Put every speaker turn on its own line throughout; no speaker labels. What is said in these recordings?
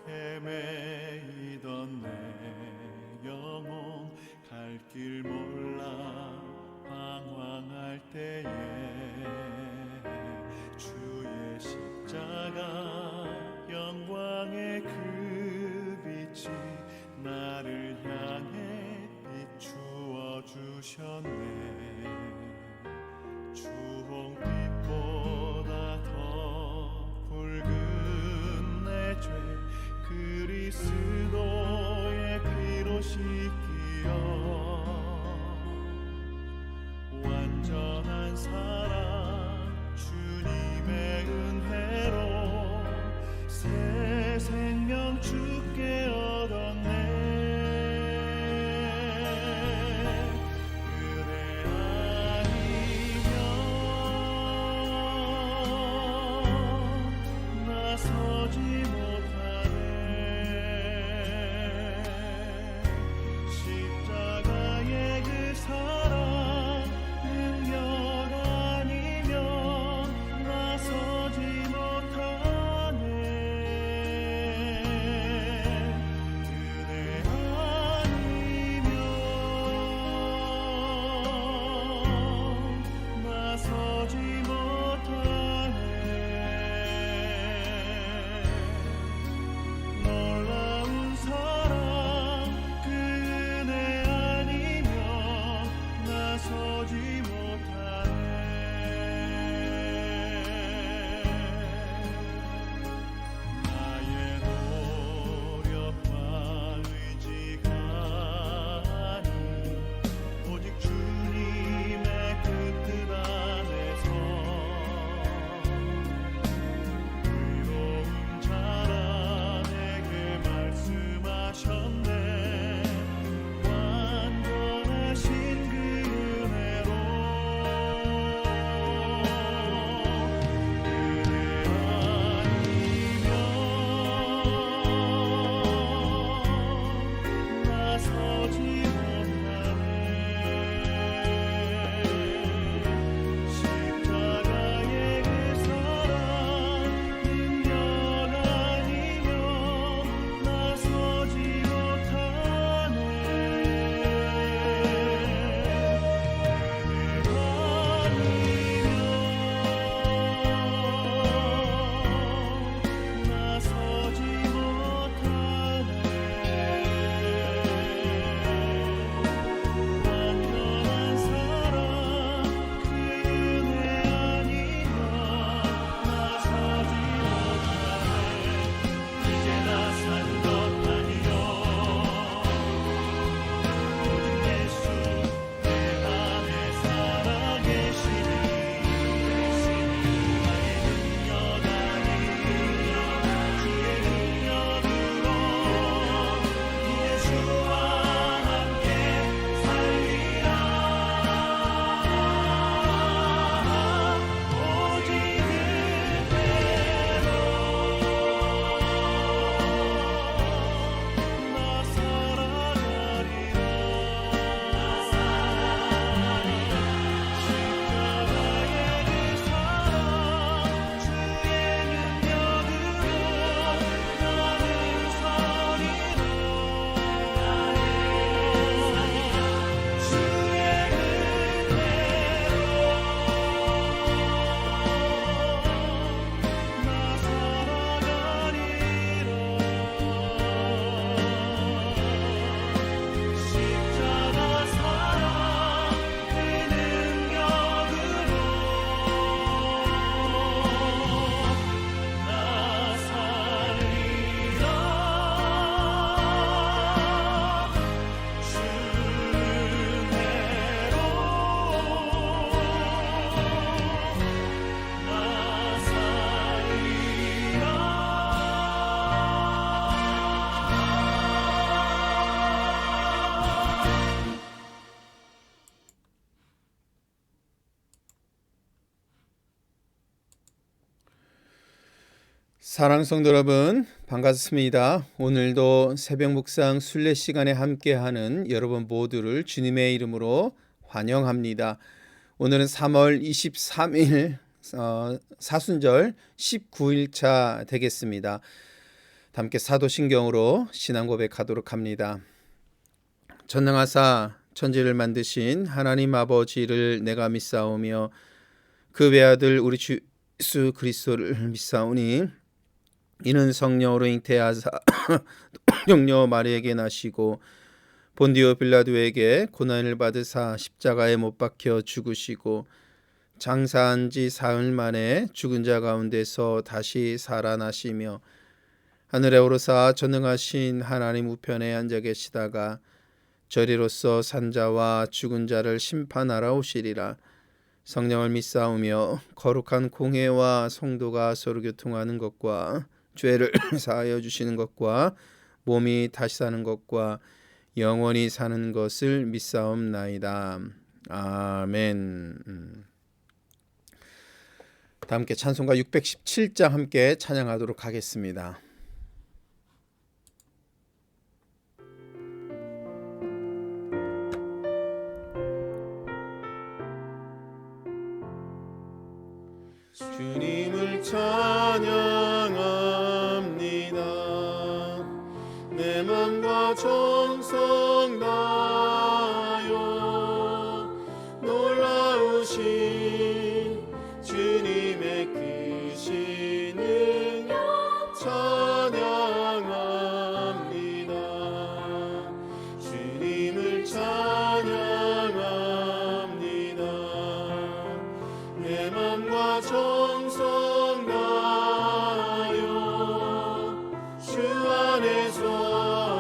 헤매이던 내 영혼 갈 길 몰라 방황할 때에 주의 십자가 영광의 그 빛이 나를 향해 비추어 주셨네. 주홍빛보다 더 붉은 내 죄 그리스도의 피로 씻기어 완전한 사랑 주님의 은혜로 새 생명 주께 얻었네. 서지 못하네. 십자가의 그 사랑 능력 아니면 나서지 못하네. 그대 아니면 나서지 못하네. 놀라운 사랑 그 은혜 아니면 나서지 못하네. 나의 노력과 의지가 아닌 오직 주님의 그 뜻 안에서 의로운 자라 말씀하셨네. 완전하신 그 은혜로 그대 아니면 나서지 못하네. 십자가의 그 사랑 능력 아니면 나서지 못하네. 그대 아니면 나서지 못하네. 완전한 사랑 그 은혜 아니면 나서지 못하네. 이제 나 산 것 아니요 오직 예수 내 안에 살아계시니 나의 능력 아니요 주의 능력으로 예수와 함께 살리라. 오직 그대로 나 살아가리라. 십자가의 그 사랑 주의 능력으로 나는 서리라. 주의 은혜로 나 살아가리라. 십자가 사랑 그 능력으로 나 살리라. 주 은혜로 나 살리라.
사랑하는 성도 여러분, 반갑습니다. 오늘도 새벽 묵상 순례 시간에 함께하는 여러분 모두를 주님의 이름으로 환영합니다. 오늘은 3월 23일 사순절 19일차 되겠습니다. 함께 사도신경으로 신앙 고백하도록 합니다. 전능하사 천지를 만드신 하나님 아버지를 내가 믿사오며 그 외아들 우리 주 예수 그리스도를 믿사오니 이는 성령으로 잉태하사 동정녀 마리에게 나시고 본디오 빌라도에게 고난을 받으사 십자가에 못 박혀 죽으시고 장사한 지 사흘 만에 죽은 자 가운데서 다시 살아나시며 하늘에 오르사 전능하신 하나님 우편에 앉아 계시다가 저리로서 산자와 죽은 자를 심판하러 오시리라. 성령을 믿사오며 거룩한 공회와 성도가 서로 교통하는 것과 죄를 사하여 주시는 것과 몸이 다시 사는 것과 영원히 사는 것을 믿사옵나이다. 아멘. 다 함께 찬송가 617장 함께 찬양하도록 하겠습니다. 주님을 찬양합니다. 내 맘과 정성 다하여 놀라우신 주님의 크신 능력 찬양합니다. 주님을 찬양합니다. 내 맘과 정성 다하여 주 안에서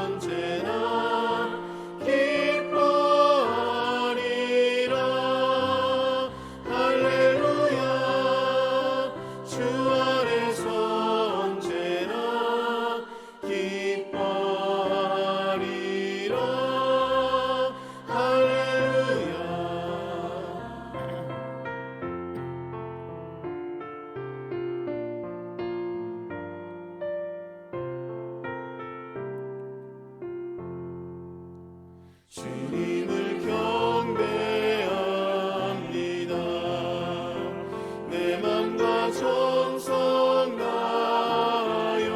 언제나 기뻐하리라. 할렐루야. 주 안에서 언제나 기뻐하리라. 할렐루야. 주님을 경배합니다. 내 맘과 정성 다하여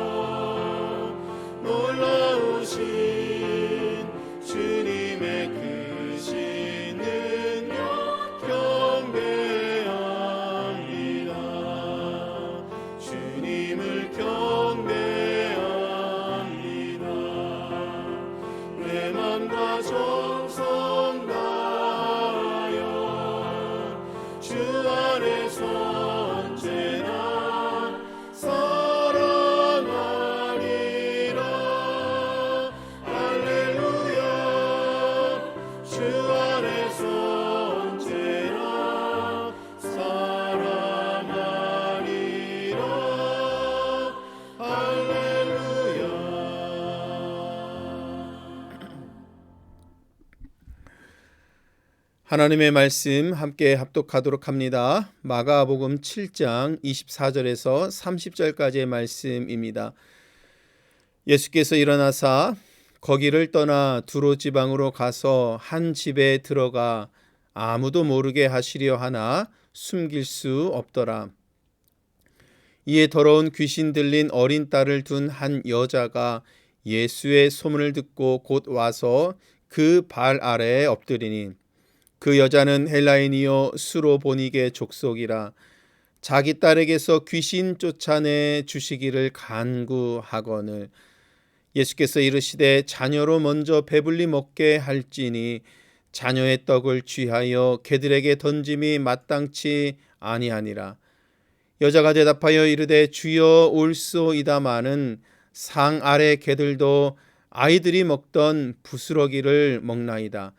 놀라우신 주님의 크신 능력 경배합니다. 주님을 경배합니다. 내 맘과 정성 다하여 주 안에서 언제나 사랑하리라. 할렐루야. 주 안에서 언제나 사랑하리라. 할렐루야. 하나님의 말씀 함께 합독하도록 합니다. 마가복음 7장 24절에서 30절까지의 말씀입니다. 예수께서 일어나사 거기를 떠나 두로 지방으로 가서 한 집에 들어가 아무도 모르게 하시려 하나 숨길 수 없더라. 이에 더러운 귀신 들린 어린 딸을 둔 한 여자가 예수의 소문을 듣고 곧 와서 그 발 아래에 엎드리니 그 여자는 헬라인이요 수로보니게 족속이라. 자기 딸에게서 귀신 쫓아내 주시기를 간구하거늘 예수께서 이르시되 자녀로 먼저 배불리 먹게 할지니 자녀의 떡을 취하여 개들에게 던짐이 마땅치 아니하니라. 여자가 대답하여 이르되 주여 올소이다마는 상 아래 개들도 아이들이 먹던 부스러기를 먹나이다.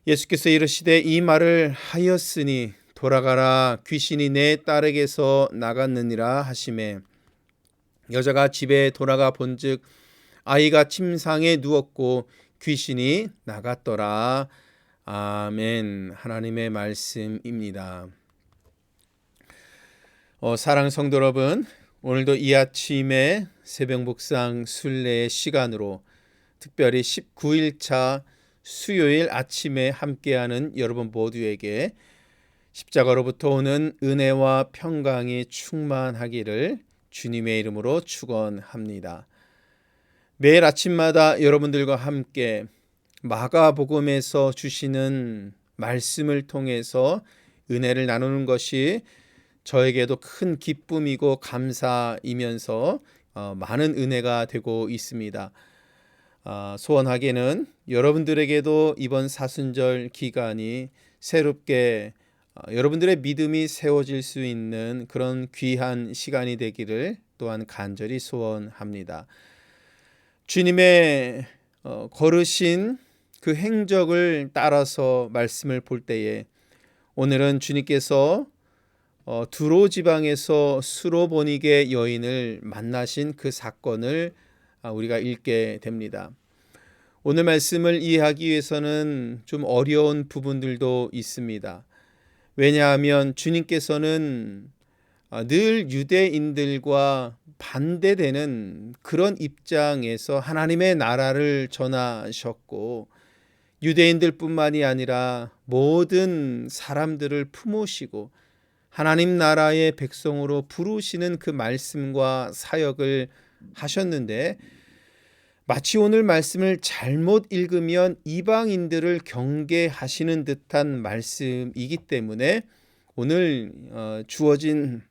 예수께서 이르시되 이 말을 하였으니 돌아가라 귀신이 내 딸에게서 나갔느니라 하시매 여자가 집에 돌아가 본즉 아이가 침상에 누웠고 귀신이 나갔더라. 아멘. 하나님의 말씀입니다. 사랑 성도 여러분, 오늘도 이 아침에 새벽 묵상 순례의 시간으로 특별히 19일차 수요일 아침에 함께하는 여러분 모두에게 십자가로부터 오는 은혜와 평강이 충만하기를 주님의 이름으로 축원합니다. 매일 아침마다 여러분들과 함께 마가복음에서 주시는 말씀을 통해서 은혜를 나누는 것이 저에게도 큰 기쁨이고 감사이면서 많은 은혜가 되고 있습니다. 소원하게는 여러분들에게도 이번 사순절 기간이 새롭게 여러분들의 믿음이 세워질 수 있는 그런 귀한 시간이 되기를 또한 간절히 소원합니다. 주님의 걸으신 그 행적을 따라서 말씀을 볼 때에 오늘은 주님께서 두로 지방에서 수로보니게 여인을 만나신 그 사건을 우리가 읽게 됩니다. 오늘 말씀을 이해하기 위해서는 좀 어려운 부분들도 있습니다. 왜냐하면 주님께서는 늘 유대인들과 반대되는 그런 입장에서 하나님의 나라를 전하셨고 유대인들뿐만이 아니라 모든 사람들을 품으시고 하나님 나라의 백성으로 부르시는 그 말씀과 사역을 하셨는데 마치 오늘 말씀을 잘못 읽으면 이방인들을 경계하시는 듯한 말씀이기 때문에 오늘 주어진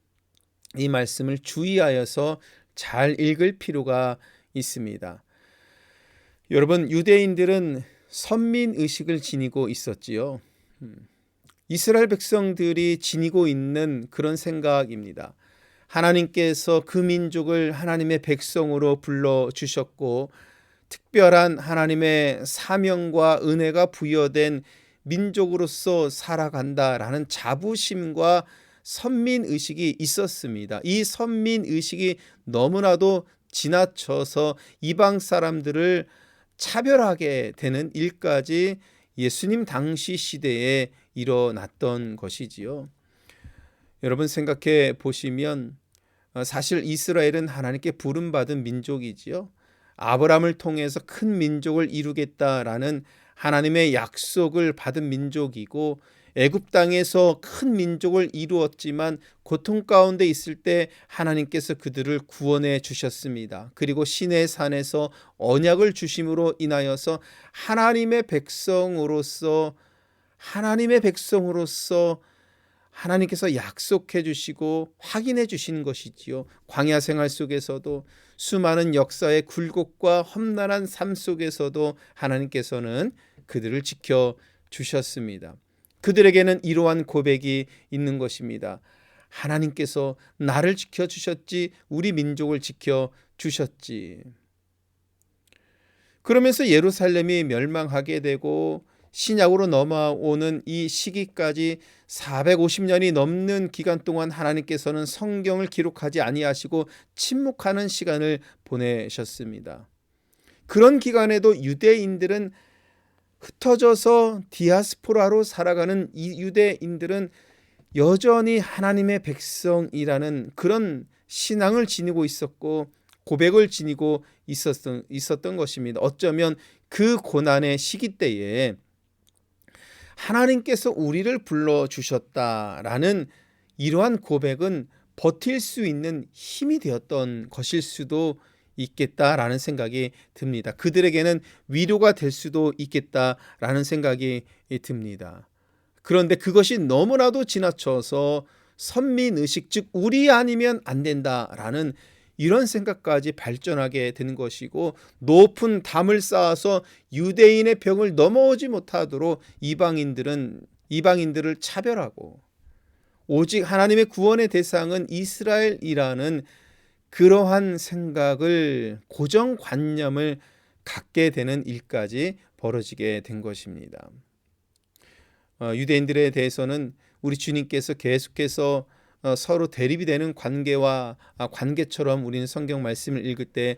이 말씀을 주의하여서 잘 읽을 필요가 있습니다. 여러분, 유대인들은 선민의식을 지니고 있었지요. 이스라엘 백성들이 지니고 있는 그런 생각입니다. 하나님께서 그 민족을 하나님의 백성으로 불러주셨고 특별한 하나님의 사명과 은혜가 부여된 민족으로서 살아간다라는 자부심과 선민의식이 있었습니다. 이 선민의식이 너무나도 지나쳐서 이방 사람들을 차별하게 되는 일까지 예수님 당시 시대에 일어났던 것이지요. 여러분 생각해 보시면 사실 이스라엘은 하나님께 부름받은 민족이지요. 아브라함을 통해서 큰 민족을 이루겠다라는 하나님의 약속을 받은 민족이고 애굽 땅에서 큰 민족을 이루었지만 고통 가운데 있을 때 하나님께서 그들을 구원해 주셨습니다. 그리고 시내 산에서 언약을 주심으로 인하여서 하나님의 백성으로서 하나님께서 약속해 주시고 확인해 주신 것이지요. 광야 생활 속에서도 수많은 역사의 굴곡과 험난한 삶 속에서도 하나님께서는 그들을 지켜 주셨습니다. 그들에게는 이러한 고백이 있는 것입니다. 하나님께서 나를 지켜 주셨지, 우리 민족을 지켜 주셨지. 그러면서 예루살렘이 멸망하게 되고 신약으로 넘어오는 이 시기까지 450년이 넘는 기간 동안 하나님께서는 성경을 기록하지 아니하시고 침묵하는 시간을 보내셨습니다. 그런 기간에도 유대인들은 흩어져서 디아스포라로 살아가는 이 유대인들은 여전히 하나님의 백성이라는 그런 신앙을 지니고 있었고 고백을 지니고 있었던 것입니다. 어쩌면 그 고난의 시기 때에 하나님께서 우리를 불러주셨다라는 이러한 고백은 버틸 수 있는 힘이 되었던 것일 수도 있겠다라는 생각이 듭니다. 그들에게는 위로가 될 수도 있겠다라는 생각이 듭니다. 그런데 그것이 너무나도 지나쳐서 선민의식, 즉 우리 아니면 안 된다라는 이런 생각까지 발전하게 되는 것이고 높은 담을 쌓아서 유대인의 벽을 넘어오지 못하도록 이방인들을 차별하고 오직 하나님의 구원의 대상은 이스라엘이라는 그러한 생각을 고정관념을 갖게 되는 일까지 벌어지게 된 것입니다. 유대인들에 대해서는 우리 주님께서 계속해서 서로 대립이 되는 관계처럼 우리는 성경 말씀을 읽을 때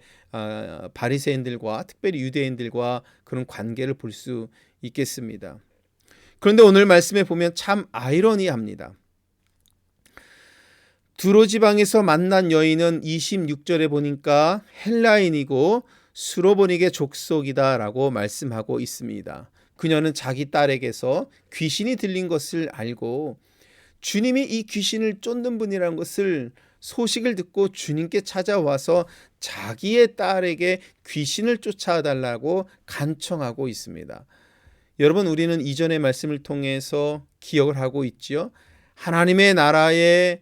바리새인들과 특별히 유대인들과 그런 관계를 볼 수 있겠습니다. 그런데 오늘 말씀에 보면 참 아이러니합니다. 두로 지방에서 만난 여인은 26절에 보니까 헬라인이고 수로보니게 족속이다라고 말씀하고 있습니다. 그녀는 자기 딸에게서 귀신이 들린 것을 알고 주님이 이 귀신을 쫓는 분이라는 것을 소식을 듣고 주님께 찾아와서 자기의 딸에게 귀신을 쫓아달라고 간청하고 있습니다. 여러분, 우리는 이전의 말씀을 통해서 기억을 하고 있지요. 하나님의 나라의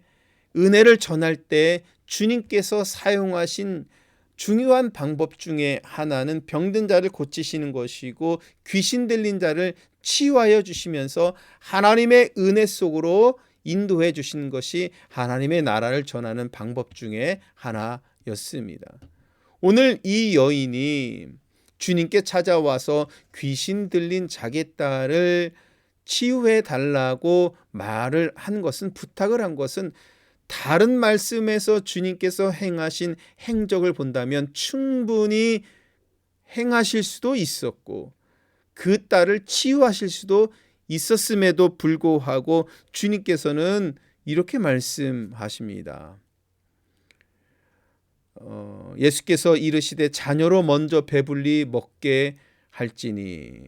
은혜를 전할 때 주님께서 사용하신 중요한 방법 중에 하나는 병든 자를 고치시는 것이고 귀신 들린 자를 치유하여 주시면서 하나님의 은혜 속으로 인도해 주시는 것이 하나님의 나라를 전하는 방법 중에 하나였습니다. 오늘 이 여인이 주님께 찾아와서 귀신 들린 자기 딸을 치유해 달라고 말을 한 것은, 부탁을 한 것은 다른 말씀에서 주님께서 행하신 행적을 본다면 충분히 행하실 수도 있었고 그 딸을 치유하실 수도 있었음에도 불구하고 주님께서는 이렇게 말씀하십니다. 예수께서 이르시되 자녀로 먼저 배불리 먹게 할지니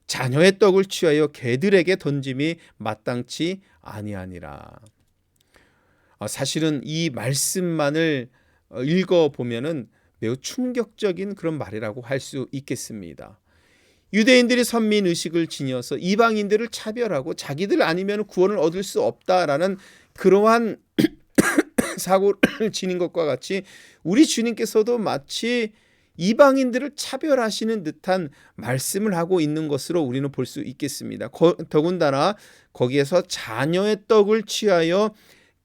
자녀의 떡을 취하여 개들에게 던짐이 마땅치 아니하니라. 사실은 이 말씀만을 읽어보면은 매우 충격적인 그런 말이라고 할 수 있겠습니다. 유대인들이 선민의식을 지녀서 이방인들을 차별하고 자기들 아니면 구원을 얻을 수 없다라는 그러한 사고를 지닌 것과 같이 우리 주님께서도 마치 이방인들을 차별하시는 듯한 말씀을 하고 있는 것으로 우리는 볼 수 있겠습니다. 더군다나 거기에서 자녀의 떡을 취하여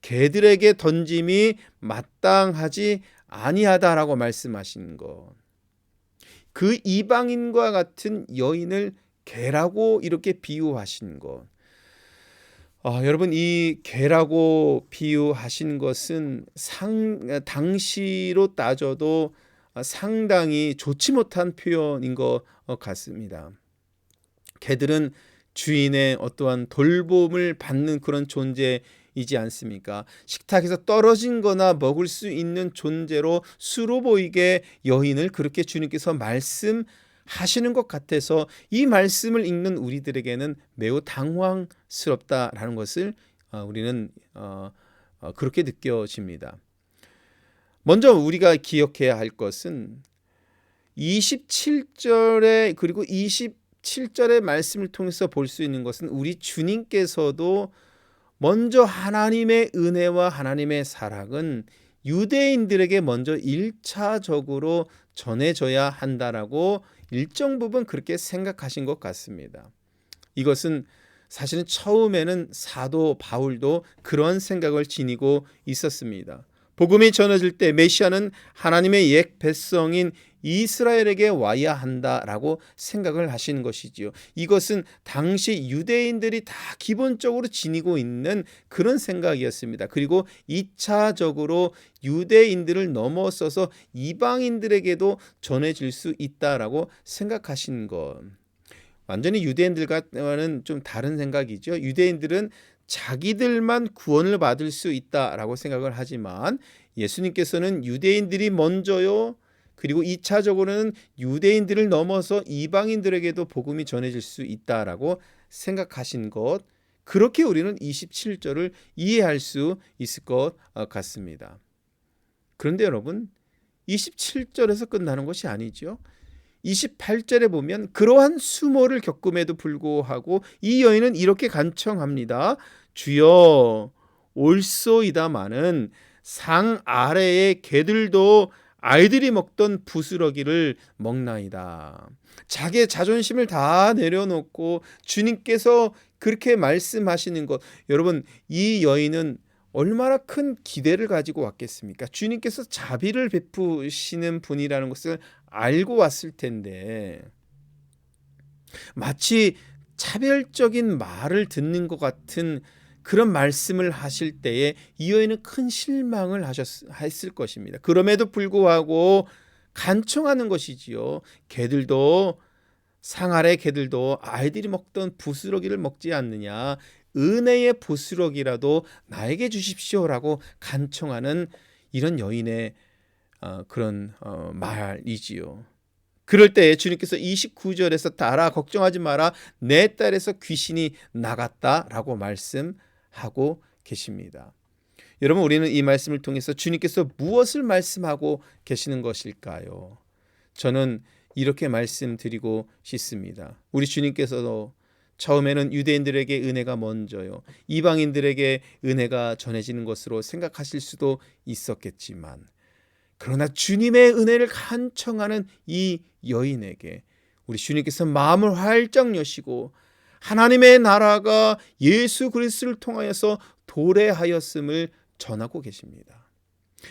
개들에게 던짐이 마땅하지 아니하다라고 말씀하신 것. 그 이방인과 같은 여인을 개라고 이렇게 비유하신 것. 여러분, 이 개라고 비유하신 것은 당시로 따져도 상당히 좋지 못한 표현인 것 같습니다. 개들은 주인의 어떠한 돌봄을 받는 그런 존재이지 않습니까? 식탁에서 떨어진 거나 먹을 수 있는 존재로 수로 보이게 여인을 그렇게 주님께서 말씀하시는 것 같아서 이 말씀을 읽는 우리들에게는 매우 당황스럽다라는 것을 우리는 그렇게 느껴집니다. 먼저 우리가 기억해야 할 것은 27절에 그리고 27절의 말씀을 통해서 볼 수 있는 것은 우리 주님께서도 먼저 하나님의 은혜와 하나님의 사랑은 유대인들에게 먼저 1차적으로 전해져야 한다라고 일정 부분 그렇게 생각하신 것 같습니다. 이것은 사실은 처음에는 사도 바울도 그런 생각을 지니고 있었습니다. 복음이 전해질 때 메시아는 하나님의 옛 백성인 이스라엘에게 와야 한다라고 생각을 하시는 것이지요. 이것은 당시 유대인들이 다 기본적으로 지니고 있는 그런 생각이었습니다. 그리고 2차적으로 유대인들을 넘어서서 이방인들에게도 전해질 수 있다라고 생각하신 것. 완전히 유대인들과는 좀 다른 생각이죠. 유대인들은 자기들만 구원을 받을 수 있다라고 생각을 하지만 예수님께서는 유대인들이 먼저요. 그리고 2차적으로는 유대인들을 넘어서 이방인들에게도 복음이 전해질 수 있다라고 생각하신 것. 그렇게 우리는 27절을 이해할 수 있을 것 같습니다. 그런데 여러분, 27절에서 끝나는 것이 아니죠. 28절에 보면 그러한 수모를 겪음에도 불구하고 이 여인은 이렇게 간청합니다. 주여, 올소이다마는 상 아래의 개들도 아이들이 먹던 부스러기를 먹나이다. 자기의 자존심을 다 내려놓고 주님께서 그렇게 말씀하시는 것. 여러분, 이 여인은 얼마나 큰 기대를 가지고 왔겠습니까? 주님께서 자비를 베푸시는 분이라는 것을 알고 왔을 텐데 마치 차별적인 말을 듣는 것 같은 그런 말씀을 하실 때에 이 여인은 큰 실망을 했을 것입니다. 그럼에도 불구하고 간청하는 것이지요. 개들도 상 아래 개들도 아이들이 먹던 부스러기를 먹지 않느냐. 은혜의 부스러기라도 나에게 주십시오라고 간청하는 이런 여인의 그런 말이지요. 그럴 때 주님께서 29절에서 따라 걱정하지 마라 내 딸에서 귀신이 나갔다라고 말씀하십니다. 하고 계십니다. 여러분, 우리는 이 말씀을 통해서 주님께서 무엇을 말씀하고 계시는 것일까요? 저는 이렇게 말씀드리고 싶습니다. 우리 주님께서도 처음에는 유대인들에게 은혜가 먼저요, 이방인들에게 은혜가 전해지는 것으로 생각하실 수도 있었겠지만, 그러나 주님의 은혜를 간청하는 이 여인에게 우리 주님께서 마음을 활짝 여시고 하나님의 나라가 예수 그리스도를 통하여서 도래하였음을 전하고 계십니다.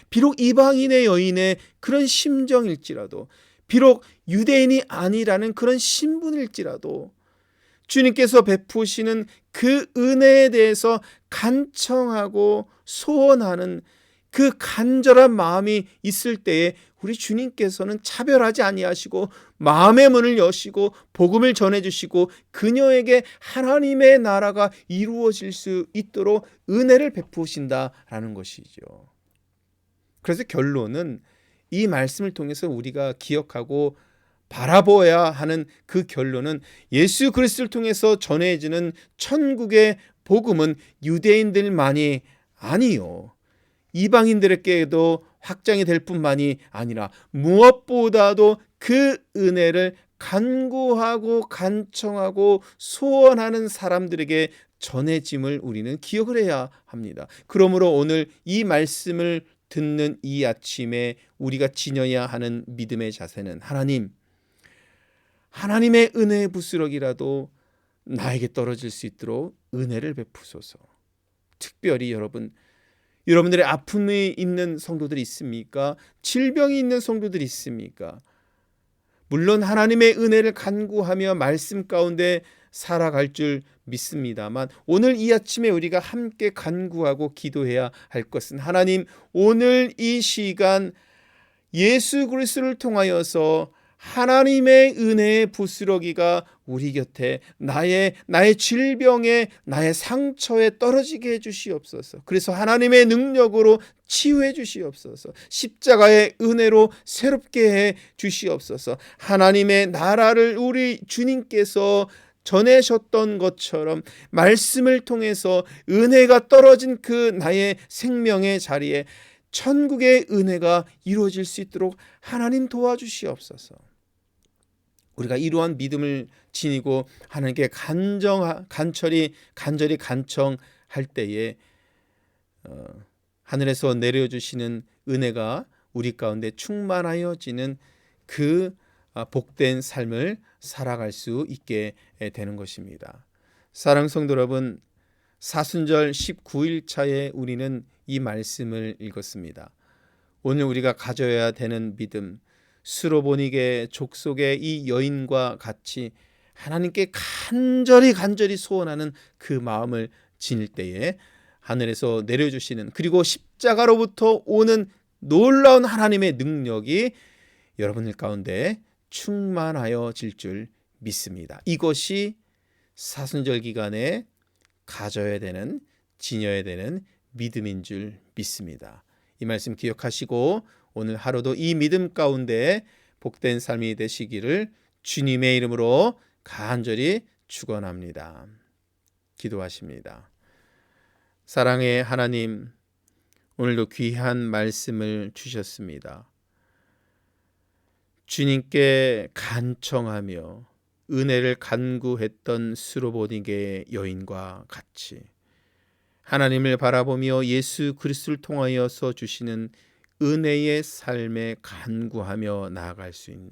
비록 이방인의 여인의 그런 심정일지라도, 비록 유대인이 아니라는 그런 신분일지라도 주님께서 베푸시는 그 은혜에 대해서 간청하고 소원하는 그 간절한 마음이 있을 때에 우리 주님께서는 차별하지 아니하시고 마음의 문을 여시고 복음을 전해주시고 그녀에게 하나님의 나라가 이루어질 수 있도록 은혜를 베푸신다라는 것이죠. 그래서 결론은 이 말씀을 통해서 우리가 기억하고 바라보아야 하는 그 결론은 예수 그리스도를 통해서 전해지는 천국의 복음은 유대인들만이 아니요, 이방인들에게도 확장이 될 뿐만이 아니라 무엇보다도 그 은혜를 간구하고 간청하고 소원하는 사람들에게 전해짐을 우리는 기억을 해야 합니다. 그러므로 오늘 이 말씀을 듣는 이 아침에 우리가 지녀야 하는 믿음의 자세는, 하나님의 은혜의 부스러기라도 나에게 떨어질 수 있도록 은혜를 베푸소서. 특별히 여러분들의 아픔이 있는 성도들이 있습니까? 질병이 있는 성도들이 있습니까? 물론 하나님의 은혜를 간구하며 말씀 가운데 살아갈 줄 믿습니다만, 오늘 이 아침에 우리가 함께 간구하고 기도해야 할 것은, 하나님, 오늘 이 시간 예수 그리스도를 통하여서 하나님의 은혜의 부스러기가 우리 곁에 나의 질병에, 나의 상처에 떨어지게 해주시옵소서. 그래서 하나님의 능력으로 치유해 주시옵소서. 십자가의 은혜로 새롭게 해 주시옵소서. 하나님의 나라를 우리 주님께서 전하셨던 것처럼 말씀을 통해서 은혜가 떨어진 그 나의 생명의 자리에 천국의 은혜가 이루어질 수 있도록 하나님 도와주시옵소서. 우리가 이러한 믿음을 지니고 하나님께 간절히 간청할 때에 하늘에서 내려주시는 은혜가 우리 가운데 충만하여지는 그 복된 삶을 살아갈 수 있게 되는 것입니다. 사랑하는 성도 여러분, 사순절 19일 차에 우리는 이 말씀을 읽었습니다. 오늘 우리가 가져야 되는 믿음, 수로보니게 족속의 이 여인과 같이 하나님께 간절히 소원하는 그 마음을 지닐 때에 하늘에서 내려주시는, 그리고 십자가로부터 오는 놀라운 하나님의 능력이 여러분들 가운데 충만하여질 줄 믿습니다. 이것이 사순절 기간에 가져야 되는, 지녀야 되는 믿음인 줄 믿습니다. 이 말씀 기억하시고 오늘 하루도 이 믿음 가운데 복된 삶이 되시기를 주님의 이름으로 간절히 축원합니다. 기도하십니다. 사랑의 하나님, 오늘도 귀한 말씀을 주셨습니다. 주님께 간청하며 은혜를 간구했던 수로보니게 여인과 같이 하나님을 바라보며 예수 그리스도를 통하여서 주시는 은혜의 삶에 간구하며 나아갈 수 있는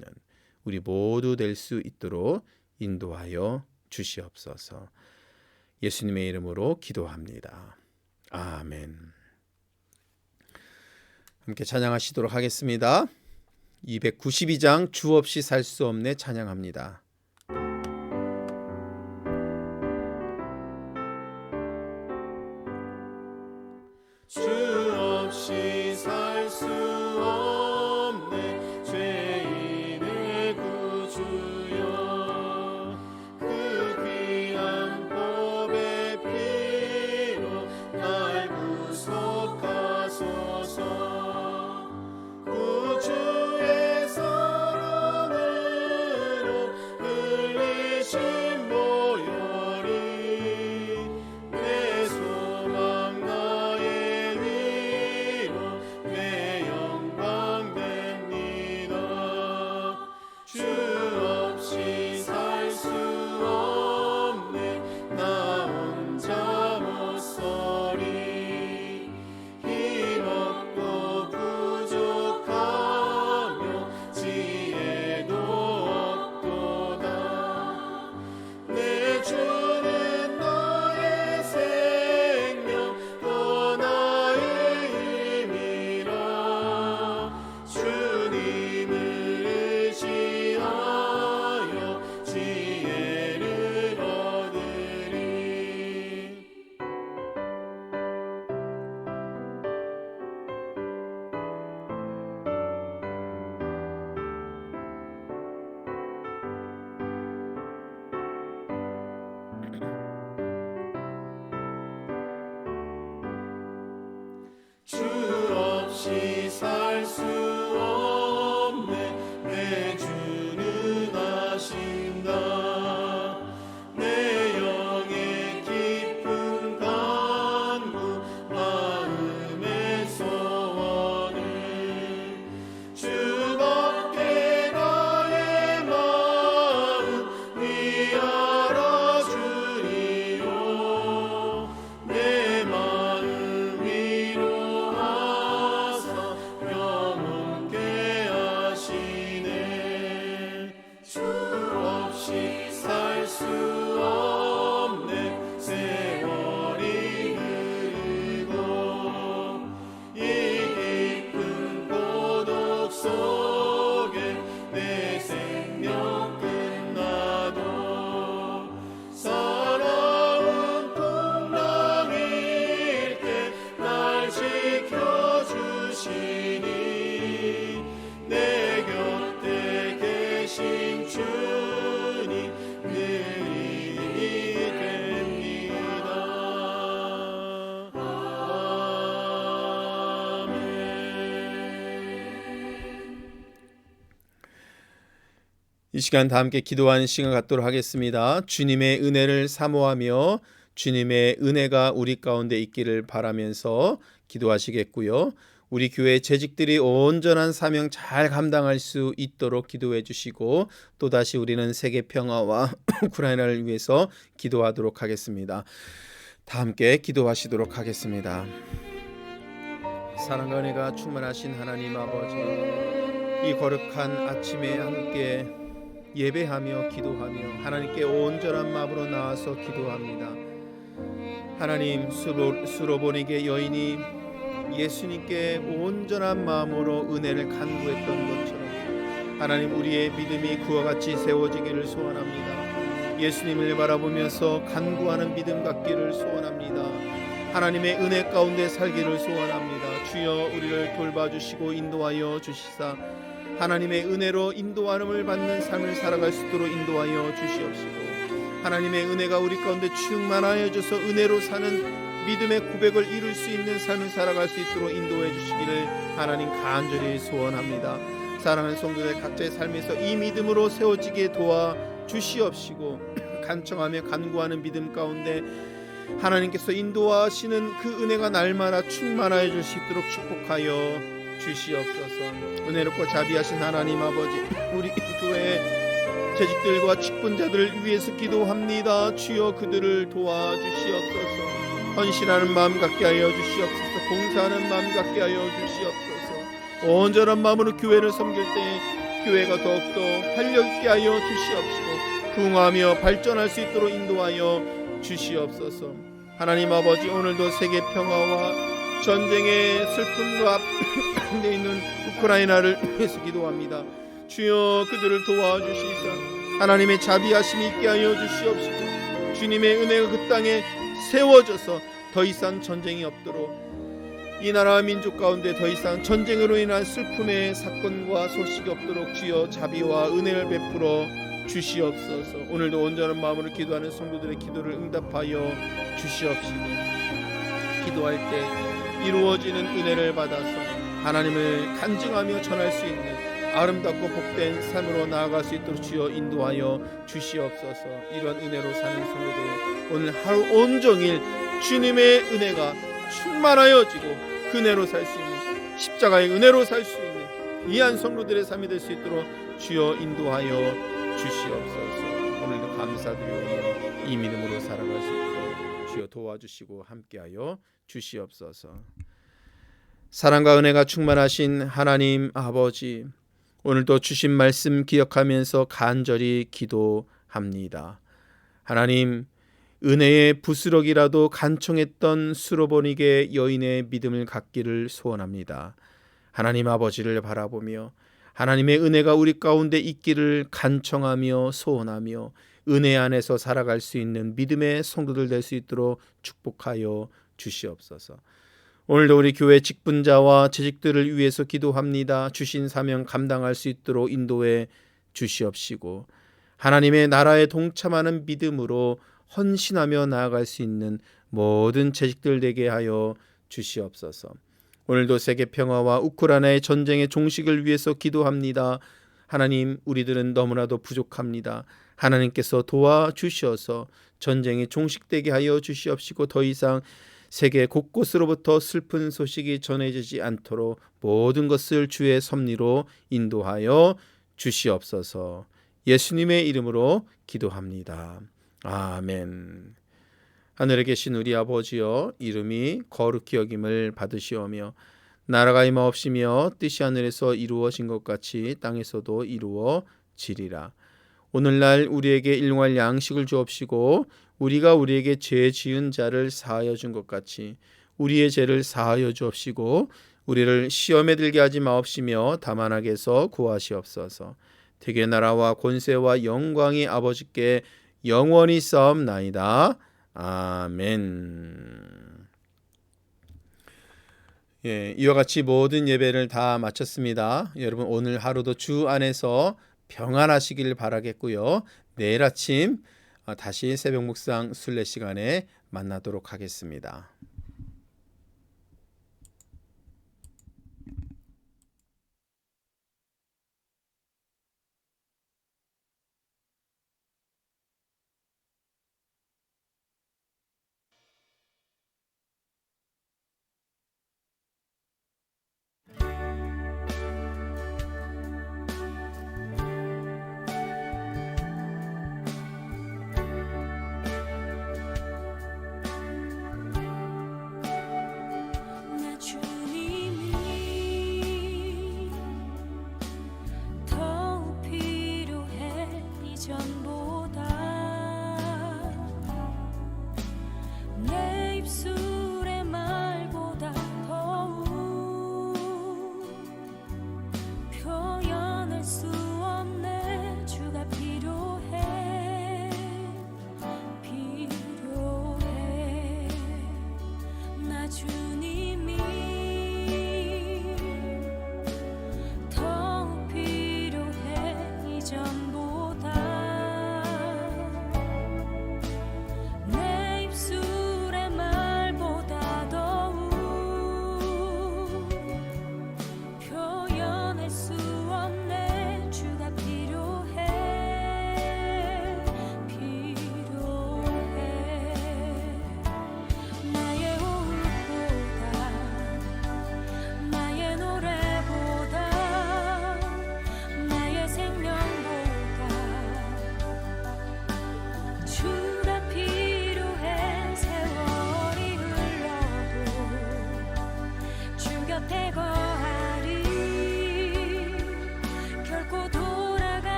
우리 모두 될 수 있도록 인도하여 주시옵소서. 예수님의 이름으로 기도합니다. 아멘. 함께 찬양하시도록 하겠습니다. 292장 주 없이 살 수 없네 찬양합니다.
주 없이 살 수 없네 죄인의 구주여 그 귀한 법의 피로 날 구속하소서 구주의 사랑으로 수 없네. 내 주는 아신다. 내 영의 깊은 간구 마음의 소원을 주 밖에 나의 마음 네 알아주리요. 내 마음 위로하사 영원케 하시네. 주 없이 살 수 없네. 세월이 흐르고 이 깊은 고독 속에 내 생명 끝나도 사랑은 풍랑일 때 날 지켜주시니 내 곁에 계신 주님 늘 힘이 됩니다. 아멘.
이 시간 다 함께 기도하는 시간 갖도록 하겠습니다. 주님의 은혜를 사모하며 주님의 은혜가 우리 가운데 있기를 바라면서 기도하시겠고요. 우리 교회 재직들이 온전한 사명 잘 감당할 수 있도록 기도해 주시고 또다시 우리는 세계 평화와 우크라이나를 위해서 기도하도록 하겠습니다. 다 함께 기도하시도록 하겠습니다. 사랑과 은혜가 충만하신 하나님 아버지, 이 거룩한 아침에 함께 예배하며 기도하며 하나님께 온전한 마음으로 나와서 기도합니다. 하나님, 수로보니게 여인이 예수님께 온전한 마음으로 은혜를 간구했던 것처럼 하나님, 우리의 믿음이 그와 같이 세워지기를 소원합니다. 예수님을 바라보면서 간구하는 믿음 갖기를 소원합니다. 하나님의 은혜 가운데 살기를 소원합니다. 주여, 우리를 돌봐주시고 인도하여 주시사 하나님의 은혜로 인도함을 받는 삶을 살아갈 수 있도록 인도하여 주시옵시고, 하나님의 은혜가 우리 가운데 충만하여 줘서 은혜로 사는 믿음의 고백을 이룰 수 있는 삶을 살아갈 수 있도록 인도해 주시기를 하나님 간절히 소원합니다. 사랑하는 성도들 각자의 삶에서 이 믿음으로 세워지게 도와 주시옵시고, 간청하며 간구하는 믿음 가운데 하나님께서 인도하시는 그 은혜가 날마다 충만하여 줄 수 있도록 축복하여 주시옵소서. 은혜롭고 자비하신 하나님 아버지, 우리 교회 재직들과 직분자들을 위해서 기도합니다. 주여, 그들을 도와주시옵소서. 헌신하는 마음 갖게 하여 주시옵소서. 봉사하는 마음 갖게 하여 주시옵소서. 온전한 마음으로 교회를 섬길 때 교회가 더욱더 활력 있게 하여 주시옵시고 부흥하며 발전할 수 있도록 인도하여 주시옵소서. 하나님 아버지, 오늘도 세계 평화와 전쟁의 슬픔과 가운데 있는 우크라이나를 위해서 기도합니다. 주여, 그들을 도와주시사 하나님의 자비하심이 있게 하여 주시옵시고 주님의 은혜가 그 땅에 세워져서 더 이상 전쟁이 없도록, 이 나라와 민족 가운데 더 이상 전쟁으로 인한 슬픔의 사건과 소식이 없도록 주여 자비와 은혜를 베풀어 주시옵소서. 오늘도 온전한 마음으로 기도하는 성도들의 기도를 응답하여 주시옵시고, 기도할 때 이루어지는 은혜를 받아서 하나님을 간증하며 전할 수 있는 아름답고 복된 삶으로 나아갈 수 있도록 주여 인도하여 주시옵소서. 이런 은혜로 사는 성도들 오늘 하루 온종일 주님의 은혜가 충만하여지고 그 은혜로 살 수 있는, 십자가의 은혜로 살 수 있는 이한 성도들의 삶이 될 수 있도록 주여 인도하여 주시옵소서. 오늘도 감사드리오며 이 믿음으로 살아갈 수 있도록 주여 도와주시고 함께하여 주시옵소서. 사랑과 은혜가 충만하신 하나님 아버지, 오늘도 주신 말씀 기억하면서 간절히 기도합니다. 하나님, 은혜의 부스럭이라도 간청했던 수로보니게 여인의 믿음을 갖기를 소원합니다. 하나님 아버지를 바라보며 하나님의 은혜가 우리 가운데 있기를 간청하며 소원하며 은혜 안에서 살아갈 수 있는 믿음의 성도들 될 수 있도록 축복하여 주시옵소서. 오늘도 우리 교회 직분자와 재직들을 위해서 기도합니다. 주신 사명 감당할 수 있도록 인도해 주시옵시고 하나님의 나라에 동참하는 믿음으로 헌신하며 나아갈 수 있는 모든 재직들 되게 하여 주시옵소서. 오늘도 세계 평화와 우크라이나의 전쟁의 종식을 위해서 기도합니다. 하나님, 우리들은 너무나도 부족합니다. 하나님께서 도와주셔서 전쟁이 종식되게 하여 주시옵시고 더 이상 세계 곳곳으로부터 슬픈 소식이 전해지지 않도록 모든 것을 주의 섭리로 인도하여 주시옵소서. 예수님의 이름으로 기도합니다. 아멘. 하늘에 계신 우리 아버지여, 이름이 거룩히 여김을 받으시오며 나라가 임하옵시며 뜻이 하늘에서 이루어진 것 같이 땅에서도 이루어지리라. 오늘날 우리에게 일용할 양식을 주옵시고 우리가 우리에게 죄 지은 자를 사하여 준 것 같이 우리의 죄를 사하여 주옵시고 우리를 시험에 들게 하지 마옵시며 다만 악에서 구하시옵소서. 대개 나라와 권세와 영광이 아버지께 영원히 싸움나이다. 아멘. 이와 같이 모든 예배를 다 마쳤습니다. 여러분, 오늘 하루도 주 안에서 평안하시길 바라겠고요. 내일 아침 다시 새벽 묵상 순례 시간에 만나도록 하겠습니다.
나 주님이 더욱 필요해 이전보다